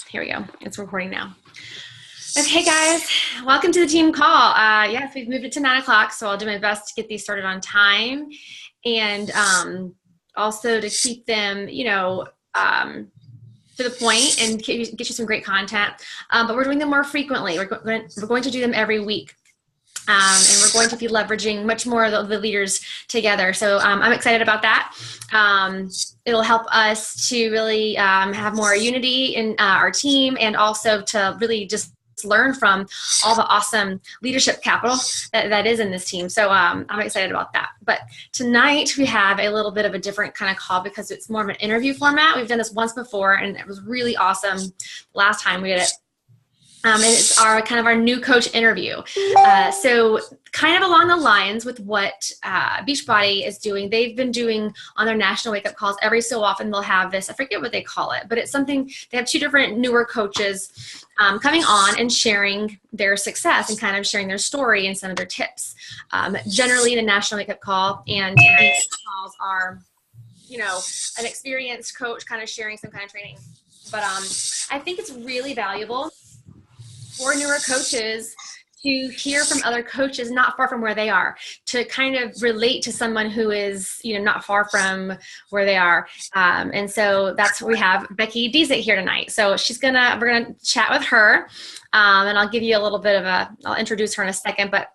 Here we go. It's recording now. Okay, guys, welcome to the team call. Yes, we've moved it to 9 o'clock, so I'll do my best to get these started on time, and also to keep them, to the point and get you some great content. But we're doing them more frequently. We're going to do them every week. And we're going to be leveraging much more of the leaders together. So I'm excited about that. It'll help us to really have more unity in our team, and also to really just learn from all the awesome leadership capital that is in this team. So I'm excited about that. But tonight we have a little bit of a different kind of call because it's more of an interview format. We've done this once before, and it was really awesome last time we did it. And it's our new coach interview. So kind of along the lines with what Beachbody is doing. They've been doing on their national wake-up calls. Every so often they'll have this, I forget what they call it, but it's something, they have two different newer coaches coming on and sharing their success and kind of sharing their story and some of their tips. Generally the national wake-up call, and these calls are, an experienced coach kind of sharing some kind of training. But I think it's really valuable for newer coaches to hear from other coaches not far from where they are, to kind of relate to someone who is, not far from where they are. And so that's what we have Becky Dziedzic here tonight. So we're gonna chat with her, and I'll give you a little bit of I'll introduce her in a second, but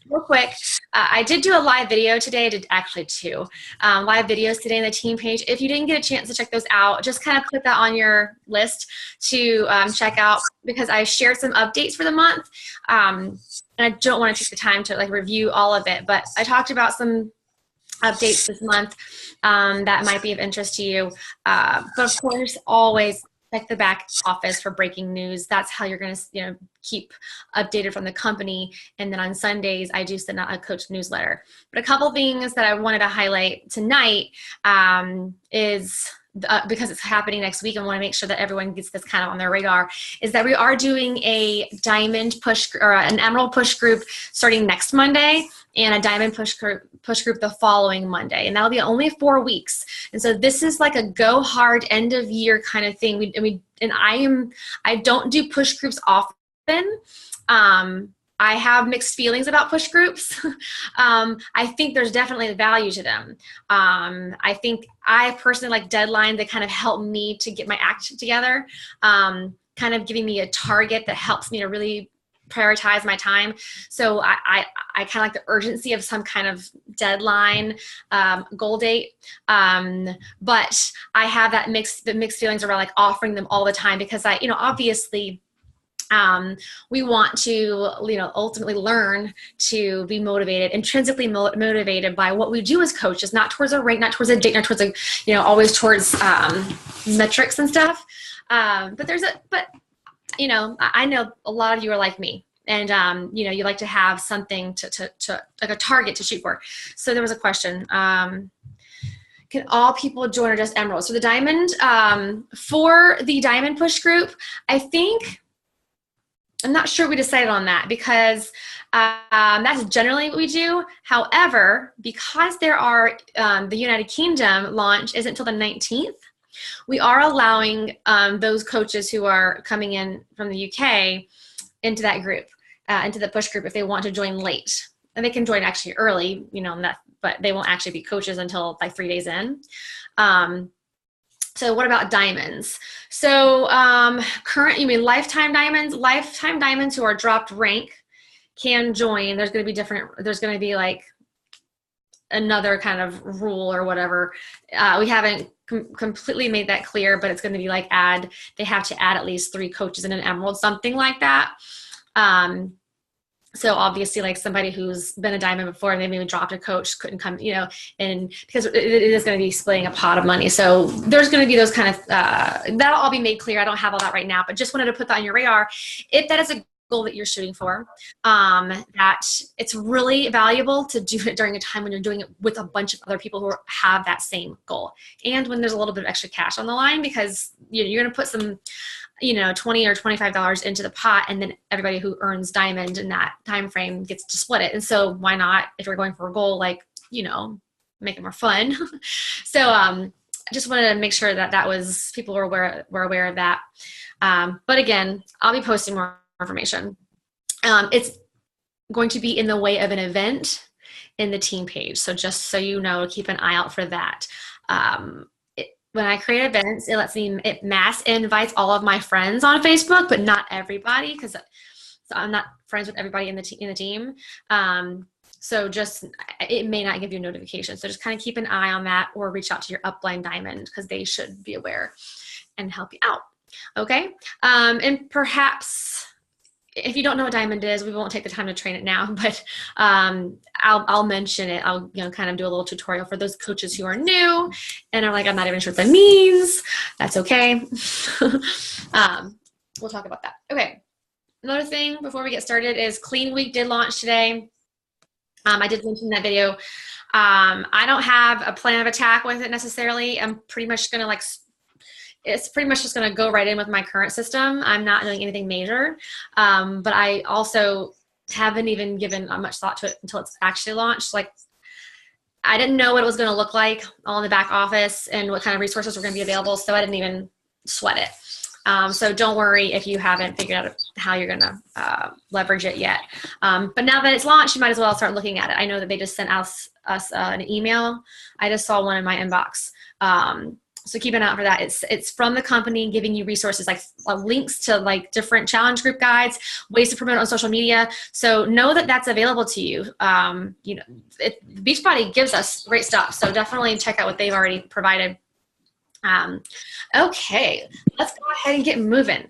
real quick, I did do a live video today. I did actually two live videos today on the team page. If you didn't get a chance to check those out, just kind of put that on your list to check out, because I shared some updates for the month. And I don't want to take the time to review all of it, but I talked about some updates this month that might be of interest to you. But of course, always check the back office for breaking news. That's how you're going to, keep updated from the company. And then on Sundays, I do send out a coach newsletter. But a couple things that I wanted to highlight tonight is because it's happening next week, and want to make sure that everyone gets this kind of on their radar, is that we are doing a diamond push or an emerald push group starting next Monday, and a diamond push group the following Monday, and that'll be only 4 weeks. And so this is like a go hard end of year kind of thing. I don't do push groups often. I have mixed feelings about push groups. I think there's definitely value to them. I think I personally like deadlines that kind of help me to get my act together, kind of giving me a target that helps me to really prioritize my time. So I kind of like the urgency of some kind of deadline, goal date. But I have the mixed feelings around offering them all the time, because obviously, we want to, ultimately learn to be motivated, intrinsically motivated by what we do as coaches, not towards a rank, not towards a date, not towards always towards metrics and stuff. I know a lot of you are like me, and you like to have something to like a target to shoot for. So there was a question. Can all people join or just emerald? So the diamond, for the diamond push group, I'm not sure we decided on that, because that's generally what we do. However, because there are the United Kingdom launch isn't until the 19th, we are allowing those coaches who are coming in from the UK into that group, into the push group, if they want to join late. And they can join actually early, but they won't actually be coaches until 3 days in. So what about diamonds? So you mean lifetime diamonds? Lifetime diamonds who are dropped rank can join. There's going to be another kind of rule or whatever. We haven't completely made that clear, but it's going to be they have to add at least 3 coaches in an emerald, something like that. So obviously, somebody who's been a diamond before and they maybe dropped a coach couldn't come, and because it is going to be splitting a pot of money. So there's going to be those kind of, that'll all be made clear. I don't have all that right now, but just wanted to put that on your radar. If that is a goal that you're shooting for, that it's really valuable to do it during a time when you're doing it with a bunch of other people who have that same goal. And when there's a little bit of extra cash on the line, because you're going to put some, $20 or $25 into the pot, and then everybody who earns diamond in that time frame gets to split it. And so why not, if you're going for a goal, make it more fun. So just wanted to make sure that people were aware of that. But again, I'll be posting more information. It's going to be in the way of an event in the team page. So just so you know, keep an eye out for that. When I create events, it mass invites all of my friends on Facebook, but not everybody, because I'm not friends with everybody in the team. So it may not give you a notification. So just kind of keep an eye on that, or reach out to your upline diamond, because they should be aware and help you out. Okay. And perhaps if you don't know what diamond is, we won't take the time to train it now, but I'll mention it. I'll kind of do a little tutorial for those coaches who are new and are like, I'm not even sure what that means. That's okay. We'll talk about that. Okay. Another thing before we get started is Clean Week did launch today. I did mention that video. I don't have a plan of attack with it necessarily. I'm pretty much going to it's pretty much just going to go right in with my current system. I'm not doing anything major. But I also haven't even given much thought to it until it's actually launched. I didn't know what it was going to look like all in the back office and what kind of resources were going to be available. So I didn't even sweat it. So don't worry if you haven't figured out how you're going to leverage it yet. But now that it's launched, you might as well start looking at it. I know that they just sent us an email. I just saw one in my inbox. So keep an eye out for that. It's from the company, giving you resources like links to different challenge group guides, ways to promote on social media. So know that that's available to you. Beachbody gives us great stuff. So definitely check out what they've already provided. Okay, let's go ahead and get moving.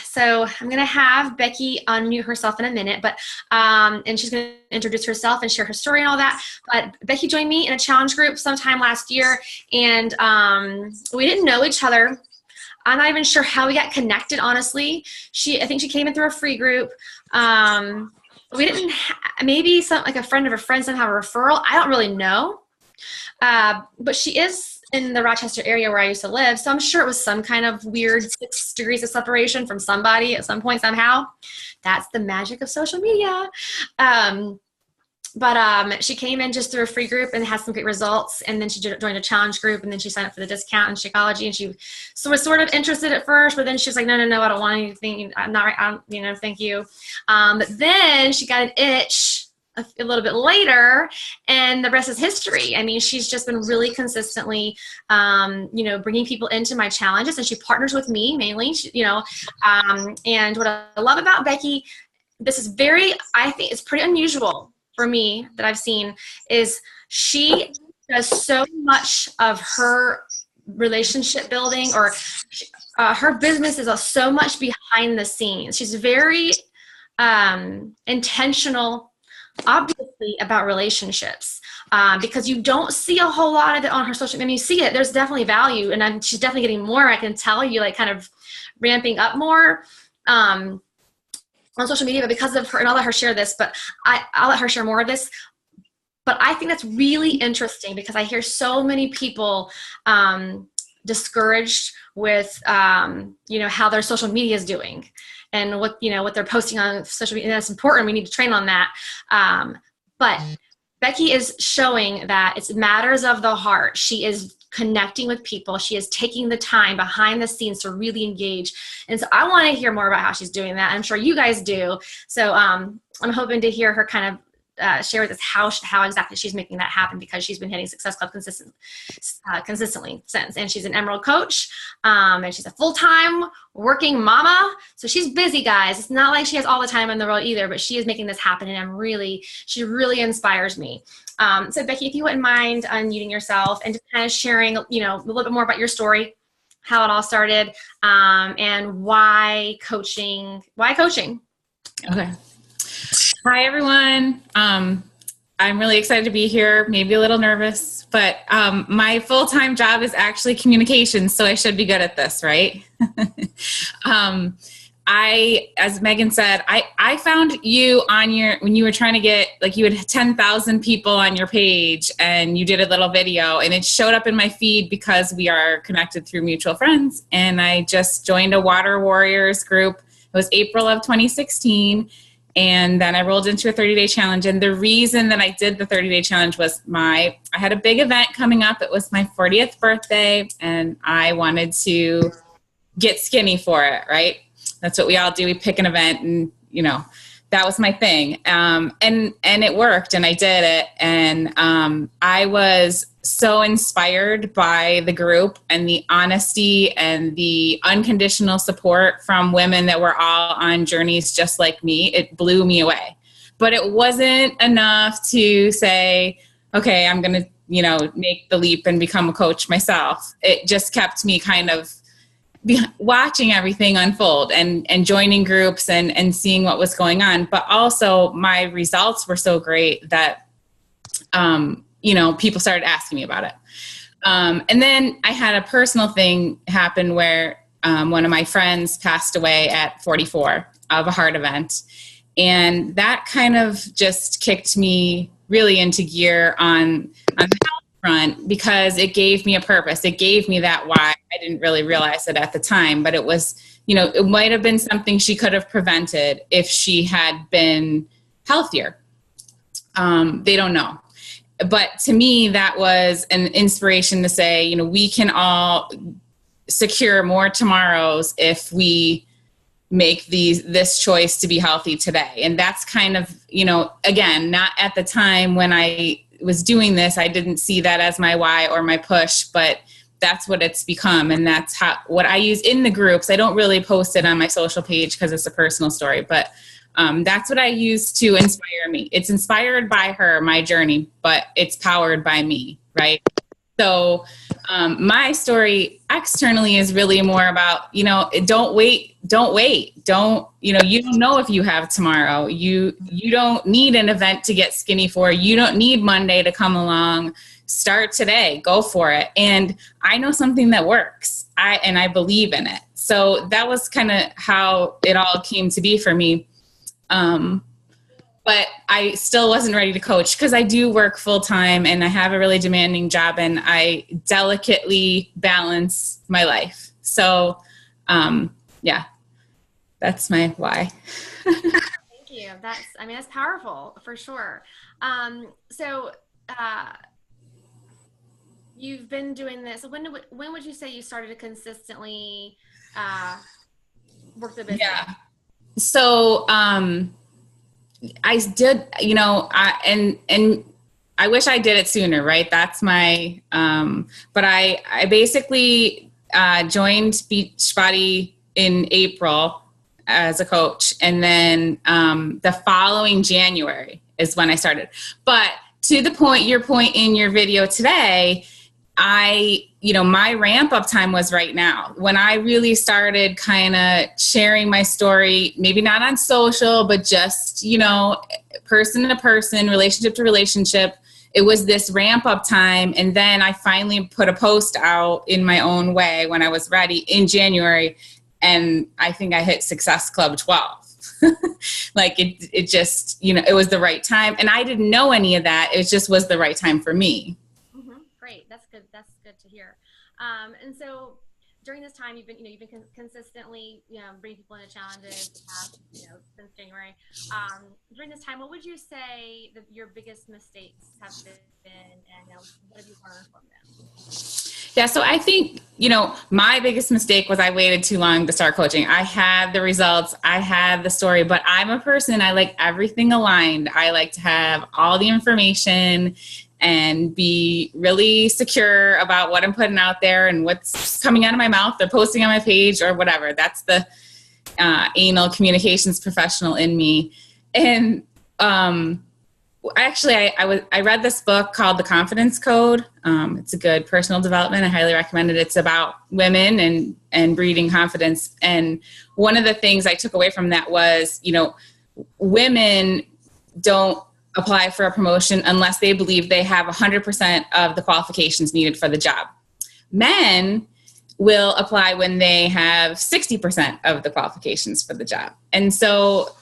So I'm going to have Becky unmute herself in a minute, but, and she's going to introduce herself and share her story and all that. But Becky joined me in a challenge group sometime last year, and, we didn't know each other. I'm not even sure how we got connected, honestly. I think she came in through a free group. We didn't, maybe a friend of a friend somehow, a referral. I don't really know. But she is in the Rochester area where I used to live. So I'm sure it was some kind of weird 6 degrees of separation from somebody at some point somehow. That's the magic of social media. But she came in just through a free group and had some great results. And then she joined a challenge group, and then she signed up for the discount in Shakeology. And she was sort of interested at first, but then she was like, no, I don't want anything. I'm not right. Thank you. But then she got an itch a little bit later, and the rest is history. I mean, she's just been really consistently, bringing people into my challenges, and she partners with me mainly, and what I love about Becky, I think it's pretty unusual for me that I've seen, is she does so much of her relationship building, or her business is so much behind the scenes. She's very intentional, obviously, about relationships, because you don't see a whole lot of it on her social media. I mean, you see it, there's definitely value, and she's definitely getting more. I can tell you, kind of ramping up more on social media, but because of her, and I'll let her share this, but I'll let her share more of this. But I think that's really interesting, because I hear so many people discouraged with how their social media is doing, and what they're posting on social media. And that's important. We need to train on that. But Becky is showing that it's matters of the heart. She is connecting with people. She is taking the time behind the scenes to really engage. And so I want to hear more about how she's doing that. I'm sure you guys do. So I'm hoping to hear her kind of share with us how exactly she's making that happen, because she's been hitting Success Club consistently since. And she's an Emerald coach, and she's a full-time working mama. So she's busy, guys. It's not like she has all the time in the world either, but she is making this happen, and she really inspires me. So Becky, if you wouldn't mind unmuting yourself and just kind of sharing, a little bit more about your story, how it all started, and why coaching. Okay. Hi, everyone. I'm really excited to be here, maybe a little nervous, but my full-time job is actually communications, so I should be good at this, right? As Megan said, I found you when you were trying to get, you had 10,000 people on your page, and you did a little video, and it showed up in my feed because we are connected through mutual friends, and I just joined a Water Warriors group. It was April of 2016. And then I rolled into a 30-day challenge. And the reason that I did the 30-day challenge was I had a big event coming up. It was my 40th birthday, and I wanted to get skinny for it, right? That's what we all do. We pick an event, and, you know, that was my thing. And it worked, and I did it. And I was so inspired by the group and the honesty and the unconditional support from women that were all on journeys just like me. It blew me away. But it wasn't enough to say, okay, I'm going to, you know, make the leap and become a coach myself. It just kept me kind of watching everything unfold and joining groups and seeing what was going on. But also my results were so great that, you know, people started asking me about it. And then I had a personal thing happen where one of my friends passed away at 44 of a heart event. And that kind of just kicked me really into gear on the health front, because it gave me a purpose. It gave me that why. I didn't really realize it at the time, but it was, you know, it might have been something she could have prevented if she had been healthier. They don't know. But to me, that was an inspiration to say, you know, we can all secure more tomorrows if we make this choice to be healthy today. And that's kind of, you know, again, not at the time when I was doing this, I didn't see that as my why or my push, but that's what it's become. And that's what I use in the groups. I don't really post it on my social page because it's a personal story, but that's what I use to inspire me. It's inspired by her, my journey, but it's powered by me, right? So my story externally is really more about, you know, don't wait. You know, you don't know if you have tomorrow. You don't need an event to get skinny for. You don't need Monday to come along. Start today, go for it. And I know something that works. I believe in it. So that was kind of how it all came to be for me. But I still wasn't ready to coach because I do work full time and I have a really demanding job and I delicately balance my life. So, yeah, that's my why. Thank you. That's powerful for sure. You've been doing this. So when would you say you started to consistently, work the business? Yeah. So, I did, you know, and I wish I did it sooner, right? That's my, but I basically, joined Beachbody in April as a coach. And then, the following January is when I started. But to the point, your point in your video today, you know, my ramp up time was right now when I really started kind of sharing my story, maybe not on social, but just, you know, person to person, relationship to relationship. It was this ramp up time. And then I finally put a post out in my own way when I was ready in January. And I think I hit Success Club 12. Like it just, you know, it was the right time. And I didn't know any of that. It just was the right time for me. Great. That's good. That's good to hear. And so during this time, you've been consistently, you know, bringing people into challenges, you know, since January. During this time, what would you say that your biggest mistakes have been, and, you know, what have you learned from them? Yeah. So I think, you know, my biggest mistake was I waited too long to start coaching. I had the results, I had the story, but I'm a person, I like everything aligned. I like to have all the information and be really secure about what I'm putting out there and what's coming out of my mouth or posting on my page or whatever. That's the anal communications professional in me. And actually, I read this book called The Confidence Code. It's a good personal development. I highly recommend it. It's about women and breeding confidence. And one of the things I took away from that was, you know, women don't apply for a promotion unless they believe they have 100% of the qualifications needed for the job. Men will apply when they have 60% of the qualifications for the job. And so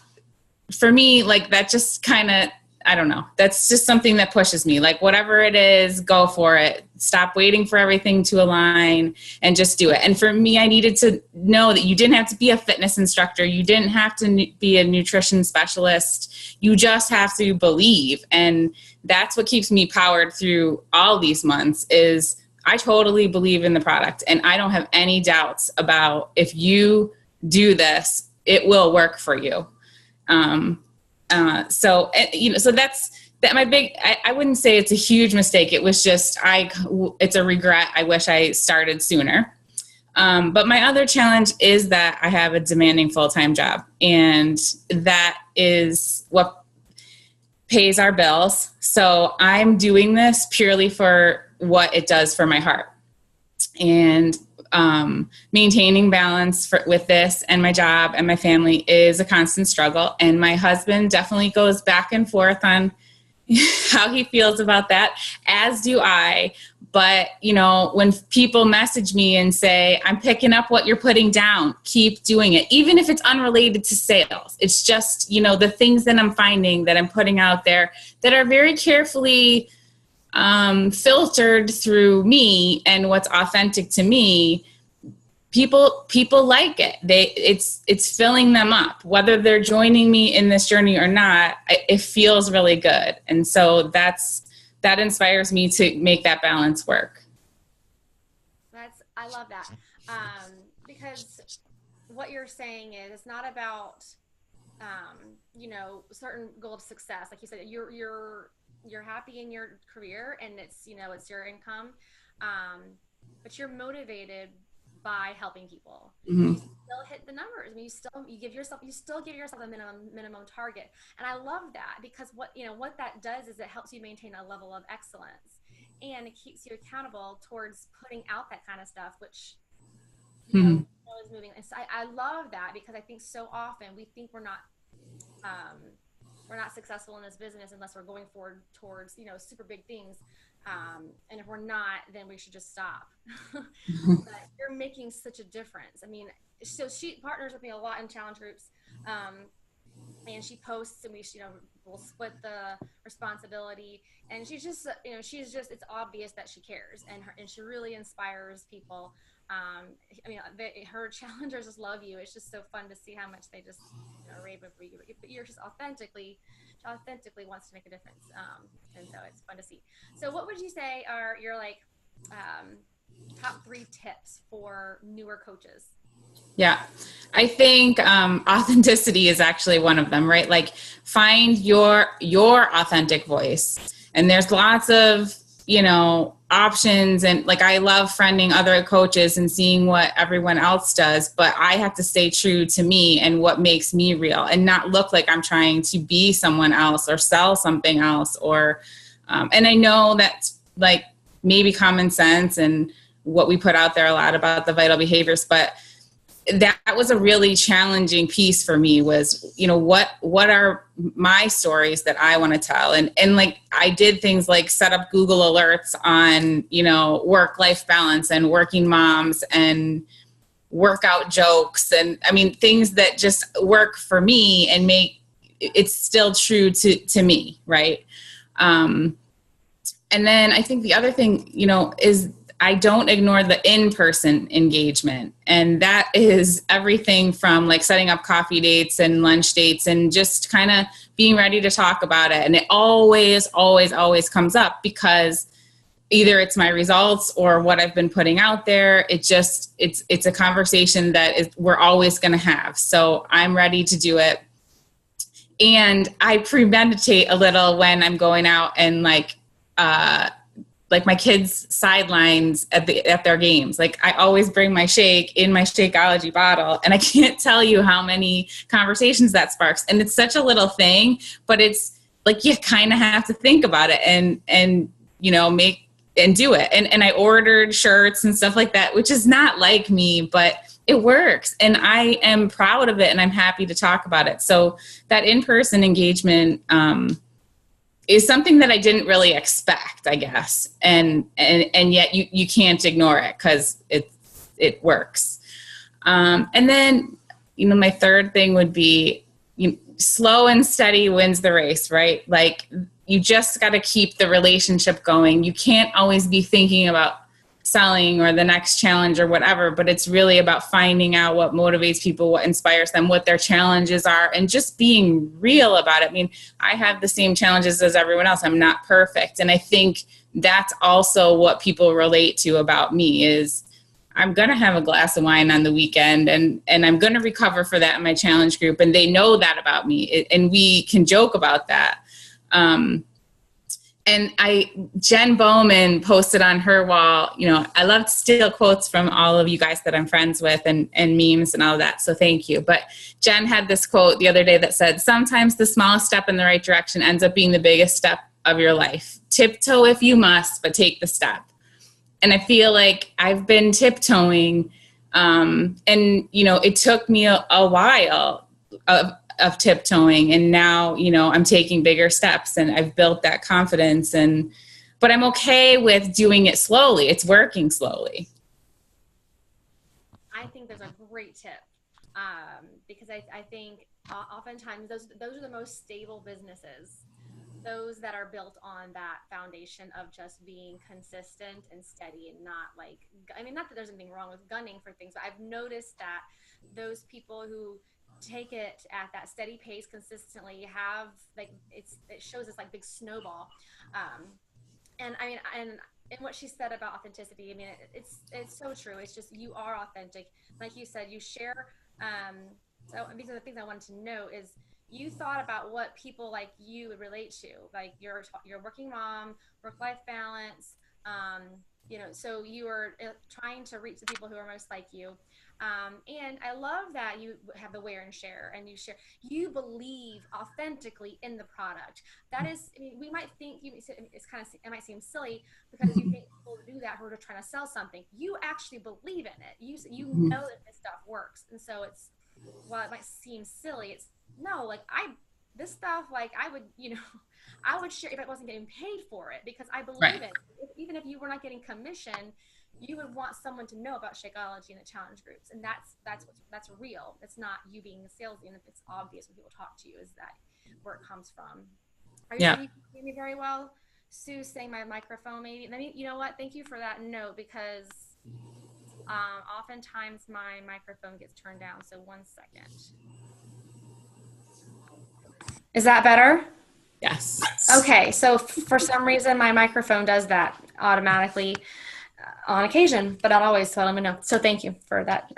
for me, like that just kind of, I don't know, that's just something that pushes me. Like whatever it is, go for it. stop waiting for everything to align and just do it. And for me, I needed to know that you didn't have to be a fitness instructor. You didn't have to be a nutrition specialist. You just have to believe. And that's what keeps me powered through all these months is I totally believe in the product. And I don't have any doubts about if you do this, it will work for you. So that's my big, I wouldn't say it's a huge mistake. It was just, it's a regret. I wish I started sooner. But my other challenge is that I have a demanding full-time job, and that is what pays our bills. So I'm doing this purely for what it does for my heart. And maintaining balance with this and my job and my family is a constant struggle. And my husband definitely goes back and forth on how he feels about that, as do I. But, when people message me and say, I'm picking up what you're putting down, keep doing it, even if it's unrelated to sales. It's just, the things that I'm finding that I'm putting out there that are very carefully filtered through me and what's authentic to me. People like it. It's filling them up, whether they're joining me in this journey or not. It feels really good, and so that inspires me to make that balance work. I love that, because what you're saying is it's not about certain goal of success. Like you said, you're happy in your career, and it's your income, but you're motivated by helping people. Mm-hmm. You still hit the numbers. I mean, you still give yourself a minimum target. And I love that, because what that does is it helps you maintain a level of excellence, and it keeps you accountable towards putting out that kind of stuff, which is moving. And so I love that, because I think so often we think we're not successful in this business unless we're going forward towards, super big things. And if we're not, then we should just stop. But you're making such a difference. I mean, so she partners with me a lot in challenge groups. And she posts, and we'll split the responsibility. And she's just, it's obvious that she cares, and she really inspires people. Her challengers just love you. It's just so fun to see how much they just rave over you. But you're just authentically wants to make a difference. And so it's fun to see. So what would you say are your top 3 tips for newer coaches? Yeah, I think authenticity is actually one of them, right? Like, find your authentic voice. And there's lots of, options. And I love friending other coaches and seeing what everyone else does, but I have to stay true to me and what makes me real, and not look like I'm trying to be someone else or sell something else. Or, and I know that's maybe common sense and what we put out there a lot about the vital behaviors, but that was a really challenging piece for me was, what are my stories that I want to tell? And I did things like set up Google alerts on, work-life balance and working moms and workout jokes. And things that just work for me and make it still true to me. Right. And then I think the other thing, is I don't ignore the in-person engagement. And that is everything from setting up coffee dates and lunch dates and just kind of being ready to talk about it. And it always, always, always comes up, because either it's my results or what I've been putting out there. It's a conversation that we're always going to have. So I'm ready to do it. And I premeditate a little when I'm going out and my kids' sidelines at their games. I always bring my shake in my Shakeology bottle, and I can't tell you how many conversations that sparks. And it's such a little thing, but it's you kind of have to think about it and make and do it. And I ordered shirts and stuff like that, which is not like me, but it works. And I am proud of it, and I'm happy to talk about it. So that in-person engagement, is something that I didn't really expect, I guess. And yet you can't ignore it, because it works. And then, my third thing would be, slow and steady wins the race, right? you just got to keep the relationship going. You can't always be thinking about selling or the next challenge or whatever, but it's really about finding out what motivates people, what inspires them, what their challenges are, and just being real about it. I mean, I have the same challenges as everyone else. I'm not perfect. And I think that's also what people relate to about me is I'm going to have a glass of wine on the weekend and I'm going to recover for that in my challenge group. And they know that about me, and we can joke about that. And Jen Bowman posted on her wall, you know, I love to steal quotes from all of you guys that I'm friends with and memes and all that. So thank you. But Jen had this quote the other day that said, sometimes the smallest step in the right direction ends up being the biggest step of your life. Tiptoe if you must, but take the step. And I feel like I've been tiptoeing. And, you know, it took me a while of tiptoeing, and now, you know, I'm taking bigger steps and I've built that confidence, but I'm okay with doing it slowly. It's working slowly. I think there's a great tip, because I think oftentimes those are the most stable businesses, those that are built on that foundation of just being consistent and steady, and not like, I mean, not that there's anything wrong with gunning for things, but I've noticed that those people who take it at that steady pace consistently have, like, it shows this like big snowball. And I mean, and what she said about authenticity, I mean, it's so true. It's just, you are authentic. Like you said, you share. So these are the things I wanted to know is you thought about what people like you would relate to, like you're working mom, work-life balance, you know, so you are trying to reach the people who are most like you. And I love that you have the wear and share, and you believe authentically in the product. That is, I mean, we might think it might seem silly because you think people do that who are trying to sell something. You actually believe in it. You know that this stuff works. And so it's, while it might seem silly, it's no, like this stuff, like I would, you know, I would share if I wasn't getting paid for it because I believe it. Even if you were not getting commission, you would want someone to know about Shakeology and the challenge groups, and that's real. It's not you being a salesman. If it's obvious when people talk to you, is that where it comes from? Are you hearing me very well? Sue's saying my microphone maybe. Let me, you know what? Thank you for that note, because oftentimes my microphone gets turned down. So 1 second. Is that better? Yes. Okay. So for some reason, my microphone does that automatically on occasion, but not always. So let me know. So thank you for that.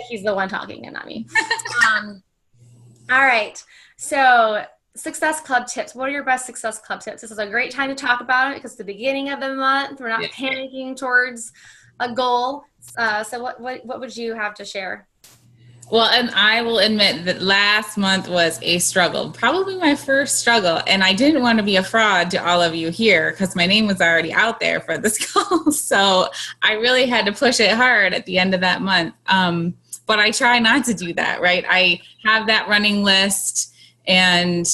He's the one talking and not me. All right. So Success Club tips. What are your best Success Club tips? This is a great time to talk about it because it's the beginning of the month. We're not panicking towards a goal. So what would you have to share? Well, and I will admit that last month was a struggle, probably my first struggle. And I didn't want to be a fraud to all of you here because my name was already out there for this call. So I really had to push it hard at the end of that month. But I try not to do that, right? I have that running list, and,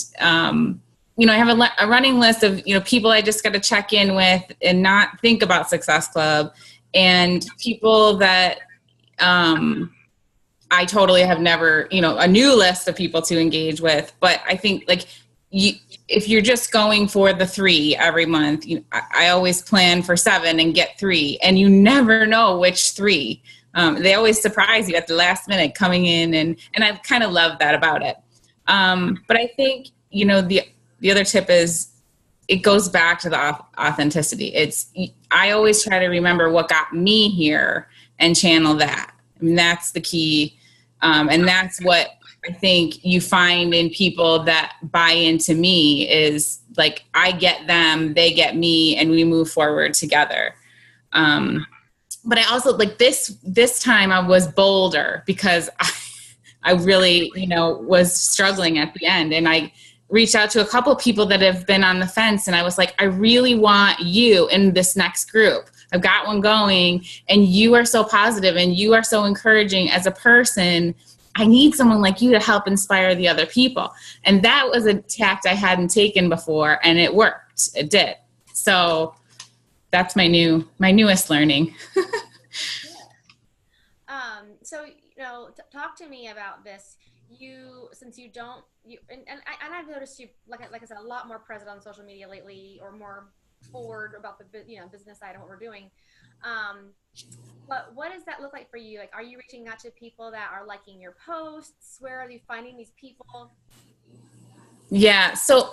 you know, I have a running list of, you know, people I just got to check in with and not think about Success Club, and people that, I totally have never, you know, a new list of people to engage with. But I think, like, if you're just going for the 3 every month, I always plan for 7 and get 3, and you never know which 3. They always surprise you at the last minute coming in, and I kind of love that about it. But I think, you know, the other tip is it goes back to the authenticity. I always try to remember what got me here and channel that. I mean, that's the key. And that's what I think you find in people that buy into me is, like, I get them, they get me, and we move forward together. But I also, like, this time I was bolder because I really, you know, was struggling at the end. And I reached out to a couple of people that have been on the fence, and I was like, I really want you in this next group. I've got one going, and you are so positive and you are so encouraging as a person. I need someone like you to help inspire the other people. And that was a tact I hadn't taken before, and it worked. It did. So that's my newest learning. So, you know, talk to me about this. since you don't, and I've noticed you, like I said, a lot more present on social media lately, or more forward about the business side of what we're doing. But what does that look like for you? Like, are you reaching out to people that are liking your posts? Where are you finding these people? Yeah. So,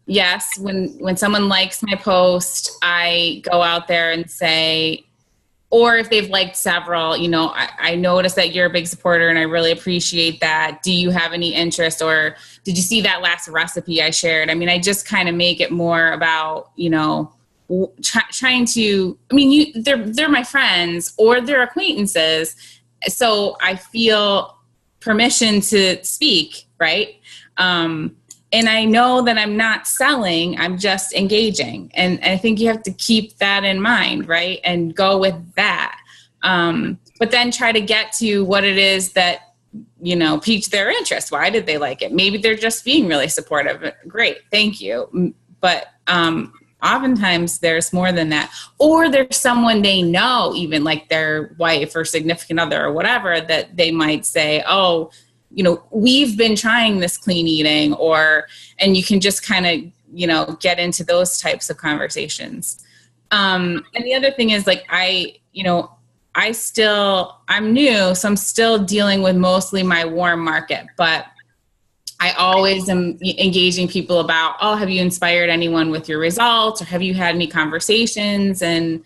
yes, when someone likes my post, I go out there and say, or if they've liked several, I notice that you're a big supporter and I really appreciate that. Do you have any interest, or did you see that last recipe I shared? I mean, I just kind of make it more about, trying to, they're my friends or they're acquaintances. So I feel permission to speak, right? And I know that I'm not selling, I'm just engaging. And I think you have to keep that in mind, right? And go with that. But then try to get to what it is that, piqued their interest. Why did they like it? Maybe they're just being really supportive. Great, thank you. But oftentimes there's more than that. Or there's someone they know, even like their wife or significant other or whatever, that they might say, oh, we've been trying this clean eating, and you can just kind of, get into those types of conversations. And the other thing is like, I'm new, so I'm still dealing with mostly my warm market, but I always am engaging people about, oh, have you inspired anyone with your results, or have you had any conversations? And,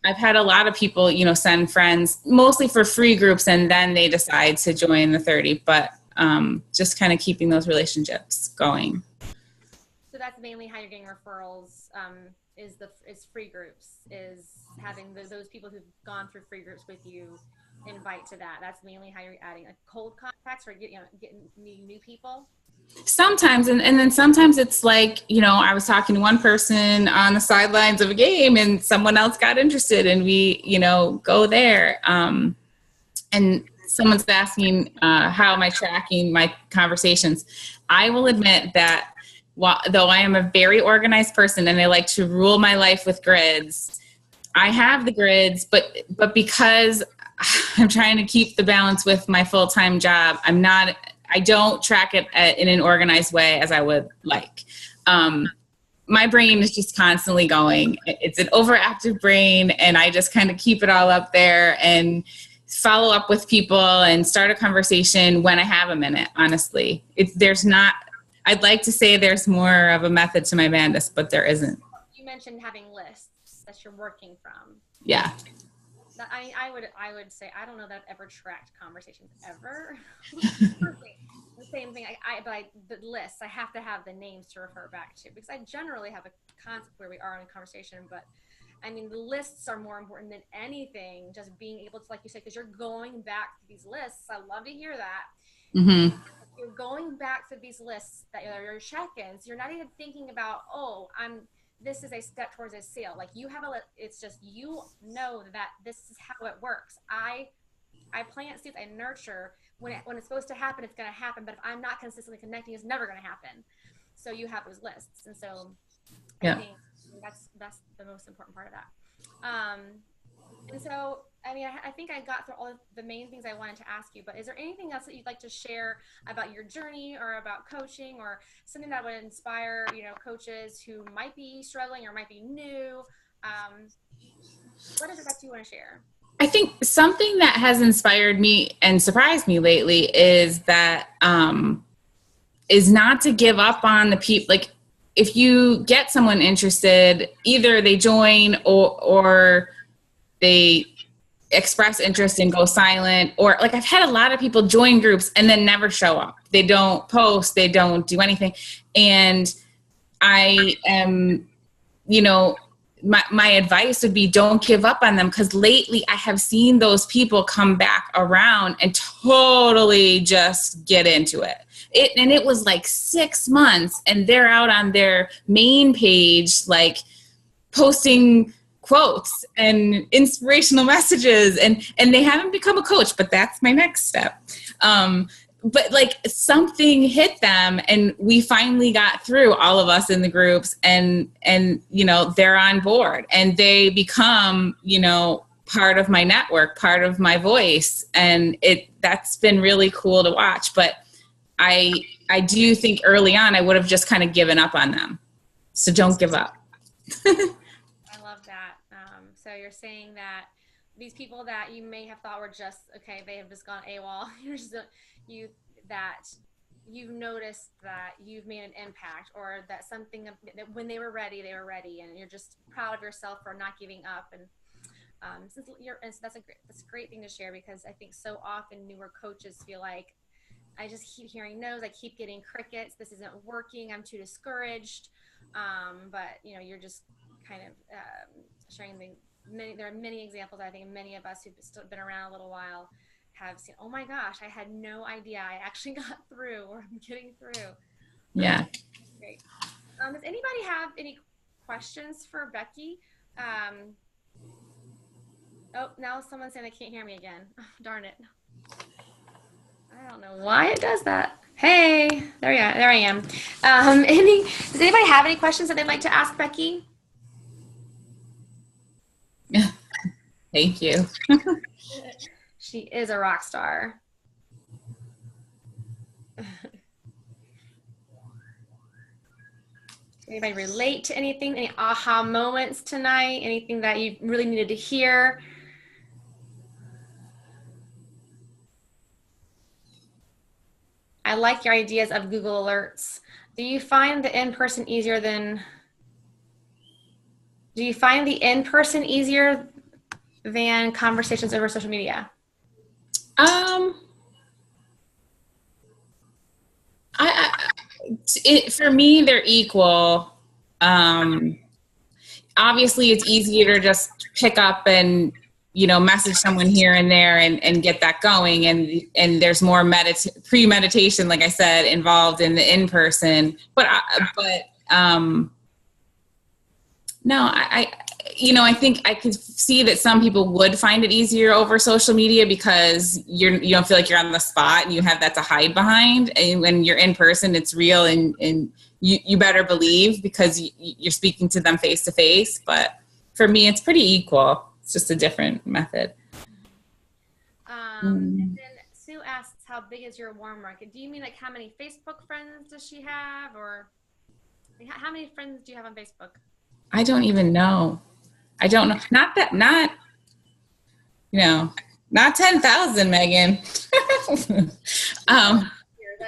I've had a lot of people, send friends, mostly for free groups, and then they decide to join the 30, but just kind of keeping those relationships going. So that's mainly how you're getting referrals, is free groups, is having those people who've gone through free groups with you invite to that. That's mainly how you're adding like cold contacts, or getting new people. Sometimes, and then sometimes it's like, I was talking to one person on the sidelines of a game and someone else got interested and we, go there. And someone's asking, how am I tracking my conversations? I will admit that though I am a very organized person and I like to rule my life with grids, I have the grids, but because I'm trying to keep the balance with my full-time job, I don't track it in an organized way as I would like. My brain is just constantly going. It's an overactive brain, and I just kind of keep it all up there and follow up with people and start a conversation when I have a minute, honestly. I'd like to say there's more of a method to my madness, but there isn't. You mentioned having lists that you're working from. Yeah. I would say, I don't know that I've ever tracked conversations ever. The same thing. The lists, I have to have the names to refer back to, because I generally have a concept where we are in a conversation, but the lists are more important than anything. Just being able to, like you said, because you're going back to these lists. I love to hear that. Mm-hmm. You're going back to these lists that are your check-ins. You're not even thinking about, this is a step towards a sale. Like it's just, that this is how it works. I plant seeds, I nurture. When it's supposed to happen, it's going to happen. But if I'm not consistently connecting, it's never going to happen. So you have those lists. And so I think that's the most important part of that. And so, I think I got through all of the main things I wanted to ask you, but is there anything else that you'd like to share about your journey or about coaching, or something that would inspire, coaches who might be struggling or might be new? What is it that you want to share? I think something that has inspired me and surprised me lately is that, is not to give up on the people. Like, if you get someone interested, either they join or they express interest and go silent, or like I've had a lot of people join groups and then never show up. They don't post, they don't do anything. And I am, my advice would be, don't give up on them, because lately I have seen those people come back around and totally just get into it. It was like 6 months and they're out on their main page, like posting quotes and inspirational messages, and they haven't become a coach, but that's my next step. But like something hit them and we finally got through, all of us in the groups, and they're on board and they become, part of my network, part of my voice. And that's been really cool to watch. But I do think early on I would have just kind of given up on them. So don't give up. I love that. So you're saying that these people that you may have thought were just, okay, they have just gone AWOL, that you've noticed that you've made an impact, or that something that when they were ready, and you're just proud of yourself for not giving up. And that's a great thing to share, because I think so often newer coaches feel like, I just keep hearing no's, I keep getting crickets, this isn't working, I'm too discouraged. But you're just kind of sharing there are many examples. I think many of us who've still been around a little while have seen, oh my gosh, I had no idea I actually got through, or I'm getting through. Yeah. Great. Does anybody have any questions for Becky? Oh, now someone's saying they can't hear me again. Oh, darn it. I don't know why it does that. Hey, there I am. Does anybody have any questions that they'd like to ask Becky? Thank you. She is a rock star. Anybody relate to anything? Any aha moments tonight? Anything that you really needed to hear? I like your ideas of Google Alerts. Do you find the in-person easier than conversations over social media? For me, they're equal. Obviously, it's easier to just pick up and message someone here and there and get that going. And there's more premeditation, like I said, involved in the in-person. No, I think I could see that some people would find it easier over social media, because you don't feel like you're on the spot and you have that to hide behind. And when you're in person, it's real, and you better believe, because you're speaking to them face to face. But for me, it's pretty equal. It's just a different method. And then Sue asks, how big is your warm market? Do you mean like how many Facebook friends does she have, or how many friends do you have on Facebook? I don't even know. I don't know. Not 10,000, Megan.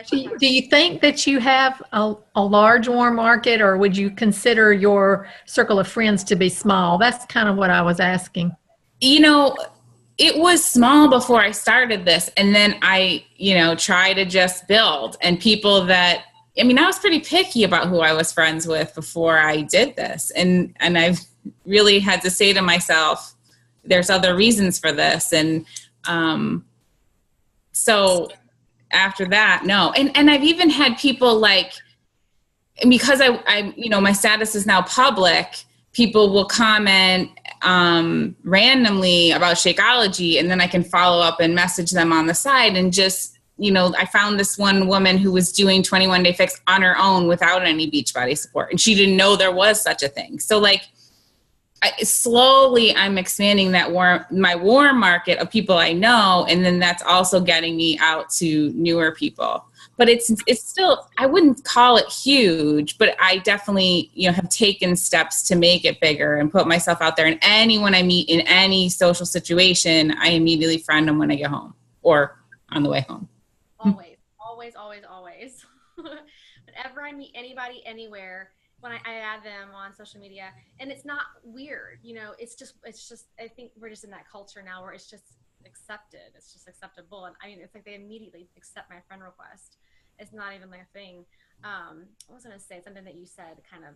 Do you think that you have a large warm market, or would you consider your circle of friends to be small? That's kind of what I was asking. It was small before I started this, and then I, try to just build. And people that, I was pretty picky about who I was friends with before I did this. And I've really had to say to myself, there's other reasons for this. And so after that, no. And I've even had people like, because I my status is now public, people will comment randomly about Shakeology, and then I can follow up and message them on the side. And just, I found this one woman who was doing 21 Day Fix on her own without any Beachbody support, and she didn't know there was such a thing. So like, slowly I'm expanding my warm market of people I know, and then that's also getting me out to newer people. But it's still, I wouldn't call it huge, but I definitely, have taken steps to make it bigger and put myself out there. And anyone I meet in any social situation, I immediately friend them when I get home or on the way home. Always. Whenever I meet anybody anywhere, when I add them on social media, and it's not weird, it's just, I think we're just in that culture now where it's just accepted. It's just acceptable. And it's like they immediately accept my friend request. It's not even like a thing. I was going to say something that you said kind of,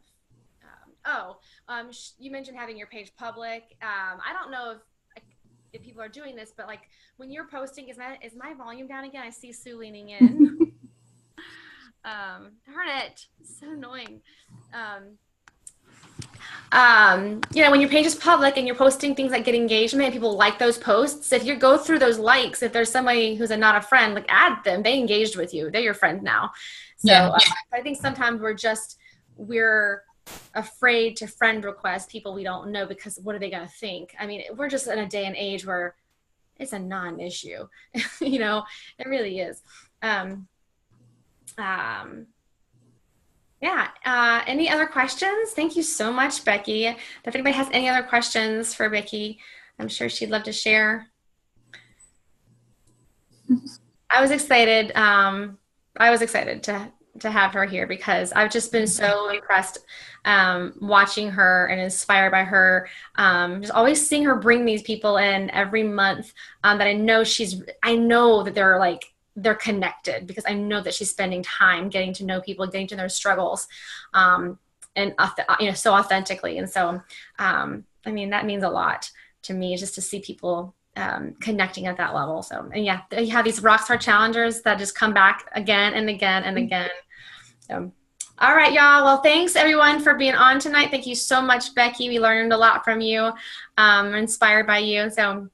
you mentioned having your page public. I don't know if people are doing this, but like when you're posting, is my volume down again? I see Sue leaning in. Darn it. So annoying. When your page is public and you're posting things that get engagement and people like those posts, if you go through those likes, if there's somebody who's not a friend, like add them, they engaged with you, they're your friend now. So yeah. I think sometimes we're afraid to friend request people we don't know because what are they going to think? I mean, we're just in a day and age where it's a non-issue. You know, it really is. Yeah. Any other questions? Thank you so much, Becky. If anybody has any other questions for Becky, I'm sure she'd love to share. I was excited. To have her here because I've just been so impressed watching her and inspired by her. Just always seeing her bring these people in every month that I know that they're connected because I know that she's spending time getting to know people, getting to their struggles, and so authentically. And so, I mean, that means a lot to me just to see people connecting at that level. So, and yeah, you have these Rockstar Challengers that just come back again and again and again. So, all right, y'all. Well, thanks everyone for being on tonight. Thank you so much, Becky. We learned a lot from you, inspired by you. So,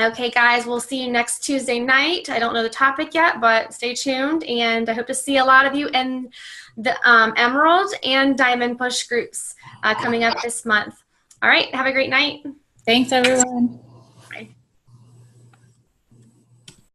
okay, guys, we'll see you next Tuesday night. I don't know the topic yet, but stay tuned. And I hope to see a lot of you in the Emerald and Diamond Push groups coming up this month. All right, have a great night. Thanks, everyone.